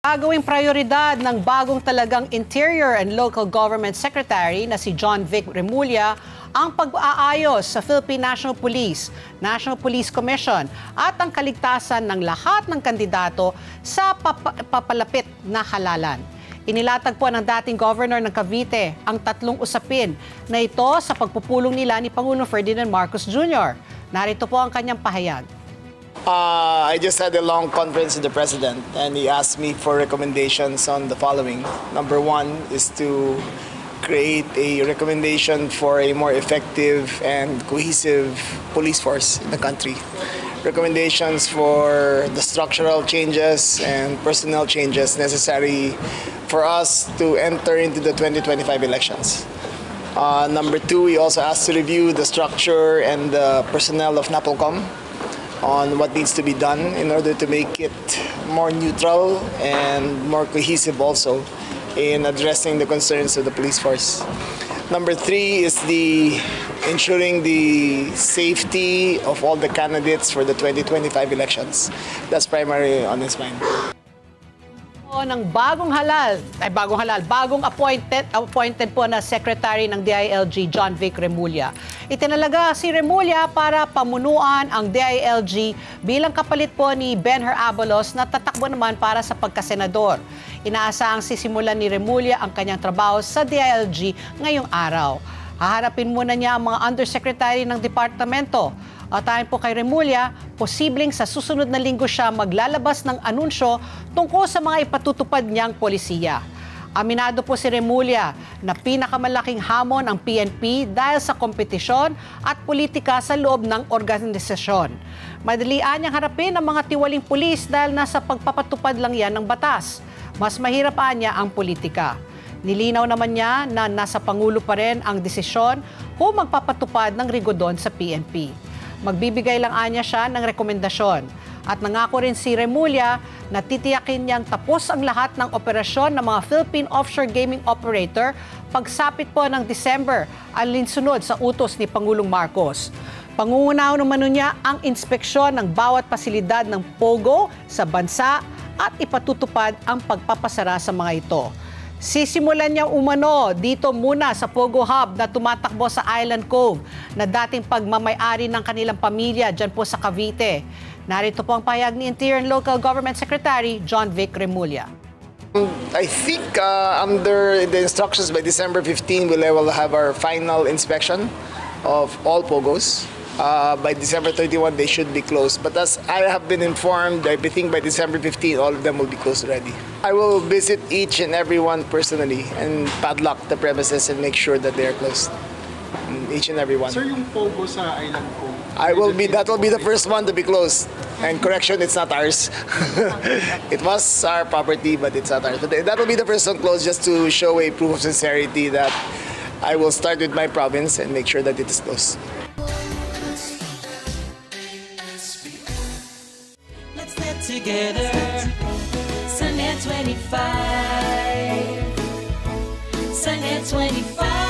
Gagawing prioridad ng bagong talagang Interior and Local Government Secretary na si John Vic Remulla ang pag-aayos sa Philippine National Police, National Police Commission at ang kaligtasan ng lahat ng kandidato sa papalapit na halalan. Inilatag po ng dating Governor ng Cavite ang tatlong usapin na ito sa pagpupulong nila ni Pangulong Ferdinand Marcos Jr. Narito po ang kanyang pahayag. I just had a long conference with the President and he asked me for recommendations on the following. Number one is to create a recommendation for a more effective and cohesive police force in the country. Recommendations for the structural changes and personnel changes necessary for us to enter into the 2025 elections. Number two, we also asked to review the structure and the personnel of NAPOLCOM on what needs to be done in order to make it more neutral and more cohesive also in addressing the concerns of the police force. Number three is ensuring the safety of all the candidates for the 2025 elections. That's primarily on his mind. Ng bagong appointed po na Secretary ng DILG, John Vic Remulla. Itinalaga si Remulla para pamunuan ang DILG bilang kapalit po ni Benher Abalos na tatakbo naman para sa pagkasenador. Inaasahang sisimulan ni Remulla ang kanyang trabaho sa DILG ngayong araw. Haharapin muna niya ang mga undersecretary ng departamento. At ayon po kay Remulla, posibleng sa susunod na linggo siya maglalabas ng anunsyo tungkol sa mga ipatutupad niyang polisiya. Aminado po si Remulla na pinakamalaking hamon ang PNP dahil sa kompetisyon at politika sa loob ng organisasyon. Madalian niyang harapin ang mga tiwaling pulis dahil nasa pagpapatupad lang yan ng batas. Mas mahirap niya ang politika. Nilinaw naman niya na nasa Pangulo pa rin ang desisyon kung magpapatupad ng rigodon sa PNP. Magbibigay lang anya siya ng rekomendasyon. At nangako rin si Remulla na titiyakin niyang tapos ang lahat ng operasyon ng mga Philippine Offshore Gaming Operator pagsapit po ng December, alinsunod sa utos ni Pangulong Marcos. Pangungunahan naman niya ang inspeksyon ng bawat pasilidad ng POGO sa bansa at ipatutupad ang pagpapasara sa mga ito. Sisimulan niya umano dito muna sa Pogo Hub na tumatakbo sa Island Cove na dating pagmamay-ari ng kanilang pamilya dyan po sa Cavite. Narito po ang pahayag ni Interior and Local Government Secretary John Vic Remulla. I think under the instructions by December 15, we will have our final inspection of all Pogos. By December 31, they should be closed. But as I have been informed, I think by December 15, all of them will be closed already. I will visit each and every one personally and padlock the premises and make sure that they are closed. Each and every one. Sir, yung Pogo sa Island ko? That will be the first one to be closed. And correction, it's not ours. It was our property, but it's not ours. But that will be the first one closed just to show a proof of sincerity that I will start with my province and make sure that it is closed. Together, Sunnet 25, Sunnet 25.